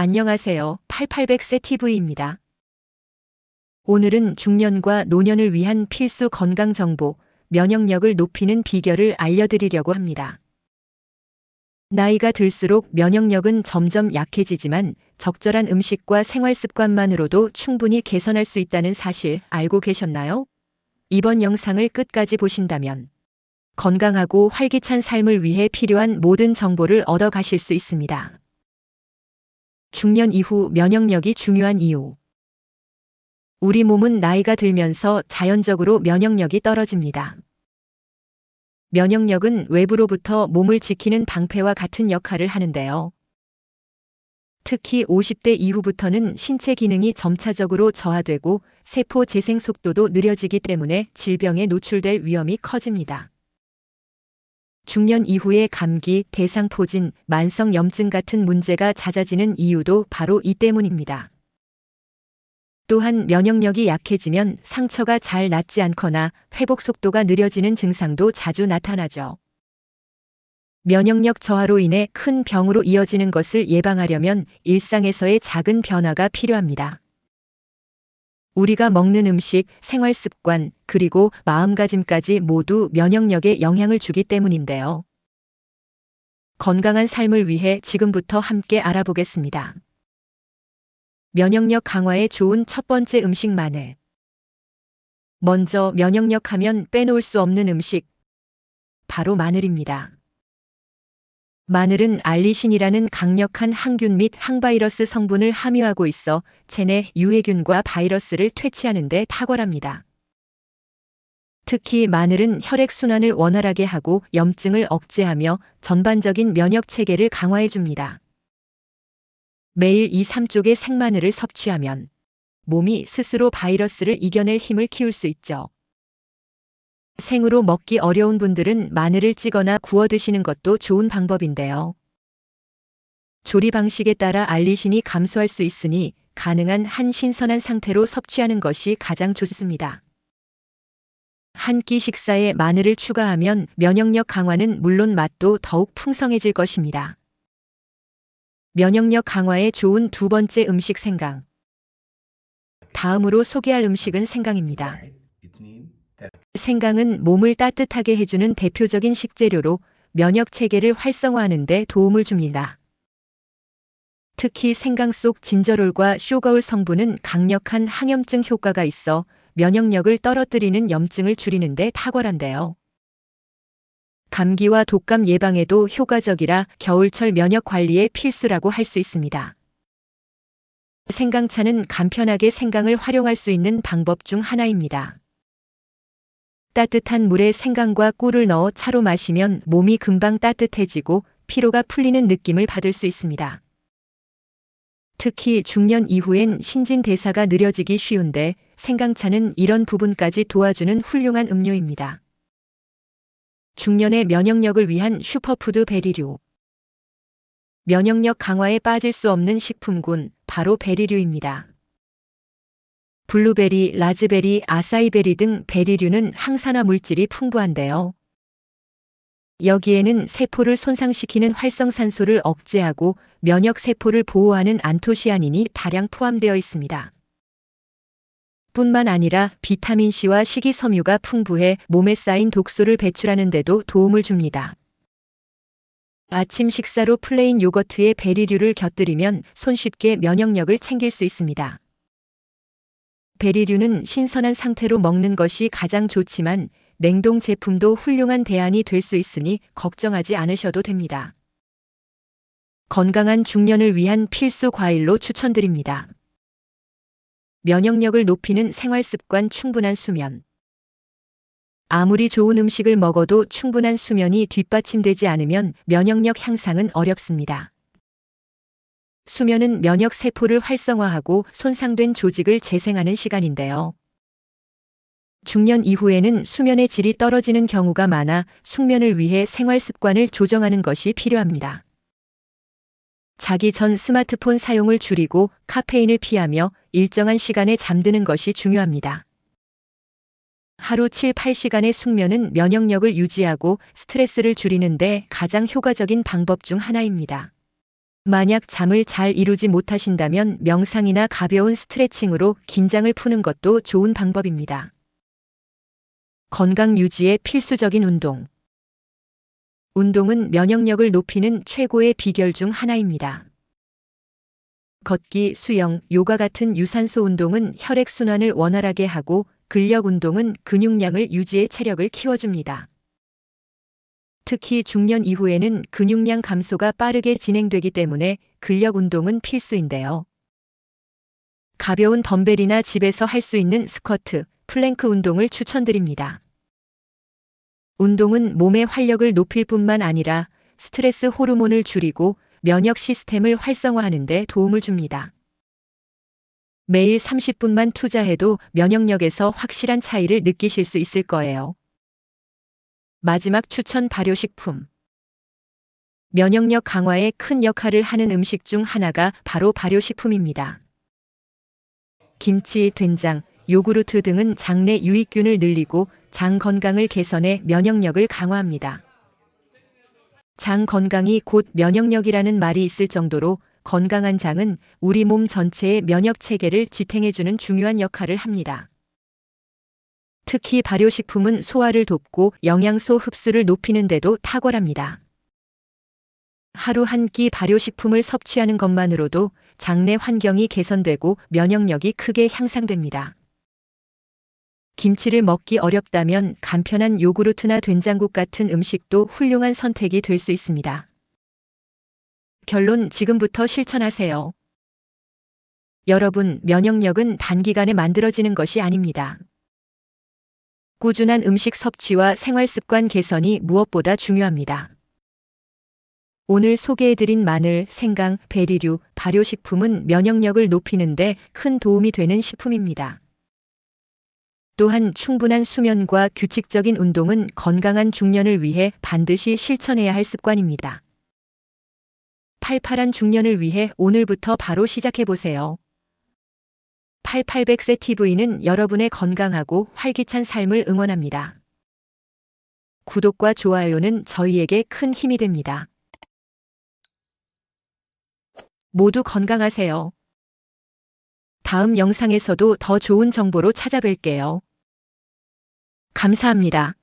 안녕하세요. 8800세TV입니다. 오늘은 중년과 노년을 위한 필수 건강 정보, 면역력을 높이는 비결을 알려드리려고 합니다. 나이가 들수록 면역력은 점점 약해지지만 적절한 음식과 생활 습관만으로도 충분히 개선할 수 있다는 사실 알고 계셨나요? 이번 영상을 끝까지 보신다면 건강하고 활기찬 삶을 위해 필요한 모든 정보를 얻어 가실 수 있습니다. 중년 이후 면역력이 중요한 이유. 우리 몸은 나이가 들면서 자연적으로 면역력이 떨어집니다. 면역력은 외부로부터 몸을 지키는 방패와 같은 역할을 하는데요. 특히 50대 이후부터는 신체 기능이 점차적으로 저하되고 세포 재생 속도도 느려지기 때문에 질병에 노출될 위험이 커집니다. 중년 이후에 감기, 대상포진, 만성 염증 같은 문제가 잦아지는 이유도 바로 이 때문입니다. 또한 면역력이 약해지면 상처가 잘 낫지 않거나 회복 속도가 느려지는 증상도 자주 나타나죠. 면역력 저하로 인해 큰 병으로 이어지는 것을 예방하려면 일상에서의 작은 변화가 필요합니다. 우리가 먹는 음식, 생활 습관, 그리고 마음가짐까지 모두 면역력에 영향을 주기 때문인데요. 건강한 삶을 위해 지금부터 함께 알아보겠습니다. 면역력 강화에 좋은 첫 번째 음식 마늘. 먼저 면역력 하면 빼놓을 수 없는 음식, 바로 마늘입니다. 마늘은 알리신이라는 강력한 항균 및 항바이러스 성분을 함유하고 있어 체내 유해균과 바이러스를 퇴치하는 데 탁월합니다. 특히 마늘은 혈액순환을 원활하게 하고 염증을 억제하며 전반적인 면역 체계를 강화해 줍니다. 매일 2-3쪽의 생마늘을 섭취하면 몸이 스스로 바이러스를 이겨낼 힘을 키울 수 있죠. 생으로 먹기 어려운 분들은 마늘을 찌거나 구워 드시는 것도 좋은 방법인데요. 조리 방식에 따라 알리신이 감소할 수 있으니 가능한 한 신선한 상태로 섭취하는 것이 가장 좋습니다. 한 끼 식사에 마늘을 추가하면 면역력 강화는 물론 맛도 더욱 풍성해질 것입니다. 면역력 강화에 좋은 두 번째 음식 생강. 다음으로 소개할 음식은 생강입니다. 생강은 몸을 따뜻하게 해주는 대표적인 식재료로 면역 체계를 활성화하는 데 도움을 줍니다. 특히 생강 속 진저롤과 쇼거울 성분은 강력한 항염증 효과가 있어 면역력을 떨어뜨리는 염증을 줄이는 데 탁월한데요. 감기와 독감 예방에도 효과적이라 겨울철 면역 관리에 필수라고 할 수 있습니다. 생강차는 간편하게 생강을 활용할 수 있는 방법 중 하나입니다. 따뜻한 물에 생강과 꿀을 넣어 차로 마시면 몸이 금방 따뜻해지고 피로가 풀리는 느낌을 받을 수 있습니다. 특히 중년 이후엔 신진대사가 느려지기 쉬운데 생강차는 이런 부분까지 도와주는 훌륭한 음료입니다. 중년의 면역력을 위한 슈퍼푸드 베리류. 면역력 강화에 빠질 수 없는 식품군, 바로 베리류입니다. 블루베리, 라즈베리, 아사이베리 등 베리류는 항산화 물질이 풍부한데요. 여기에는 세포를 손상시키는 활성산소를 억제하고 면역 세포를 보호하는 안토시아닌이 다량 포함되어 있습니다. 뿐만 아니라 비타민C와 식이섬유가 풍부해 몸에 쌓인 독소를 배출하는 데도 도움을 줍니다. 아침 식사로 플레인 요거트에 베리류를 곁들이면 손쉽게 면역력을 챙길 수 있습니다. 베리류는 신선한 상태로 먹는 것이 가장 좋지만 냉동 제품도 훌륭한 대안이 될 수 있으니 걱정하지 않으셔도 됩니다. 건강한 중년을 위한 필수 과일로 추천드립니다. 면역력을 높이는 생활 습관 충분한 수면. 아무리 좋은 음식을 먹어도 충분한 수면이 뒷받침되지 않으면 면역력 향상은 어렵습니다. 수면은 면역 세포를 활성화하고 손상된 조직을 재생하는 시간인데요. 중년 이후에는 수면의 질이 떨어지는 경우가 많아 숙면을 위해 생활 습관을 조정하는 것이 필요합니다. 자기 전 스마트폰 사용을 줄이고 카페인을 피하며 일정한 시간에 잠드는 것이 중요합니다. 하루 7-8시간의 숙면은 면역력을 유지하고 스트레스를 줄이는 데 가장 효과적인 방법 중 하나입니다. 만약 잠을 잘 이루지 못하신다면 명상이나 가벼운 스트레칭으로 긴장을 푸는 것도 좋은 방법입니다. 건강 유지에 필수적인 운동. 운동은 면역력을 높이는 최고의 비결 중 하나입니다. 걷기, 수영, 요가 같은 유산소 운동은 혈액순환을 원활하게 하고 근력 운동은 근육량을 유지해 체력을 키워줍니다. 특히 중년 이후에는 근육량 감소가 빠르게 진행되기 때문에 근력 운동은 필수인데요. 가벼운 덤벨이나 집에서 할 수 있는 스쿼트, 플랭크 운동을 추천드립니다. 운동은 몸의 활력을 높일 뿐만 아니라 스트레스 호르몬을 줄이고 면역 시스템을 활성화하는 데 도움을 줍니다. 매일 30분만 투자해도 면역력에서 확실한 차이를 느끼실 수 있을 거예요. 마지막 추천 발효식품. 면역력 강화에 큰 역할을 하는 음식 중 하나가 바로 발효식품입니다. 김치, 된장, 요구르트 등은 장내 유익균을 늘리고 장 건강을 개선해 면역력을 강화합니다. 장 건강이 곧 면역력이라는 말이 있을 정도로 건강한 장은 우리 몸 전체의 면역 체계를 지탱해주는 중요한 역할을 합니다. 특히 발효식품은 소화를 돕고 영양소 흡수를 높이는 데도 탁월합니다. 하루 한 끼 발효식품을 섭취하는 것만으로도 장내 환경이 개선되고 면역력이 크게 향상됩니다. 김치를 먹기 어렵다면 간편한 요구르트나 된장국 같은 음식도 훌륭한 선택이 될 수 있습니다. 결론, 지금부터 실천하세요. 여러분, 면역력은 단기간에 만들어지는 것이 아닙니다. 꾸준한 음식 섭취와 생활 습관 개선이 무엇보다 중요합니다. 오늘 소개해드린 마늘, 생강, 베리류, 발효식품은 면역력을 높이는 데 큰 도움이 되는 식품입니다. 또한 충분한 수면과 규칙적인 운동은 건강한 중년을 위해 반드시 실천해야 할 습관입니다. 팔팔한 중년을 위해 오늘부터 바로 시작해보세요. 8800세 TV는 여러분의 건강하고 활기찬 삶을 응원합니다. 구독과 좋아요는 저희에게 큰 힘이 됩니다. 모두 건강하세요. 다음 영상에서도 더 좋은 정보로 찾아뵐게요. 감사합니다.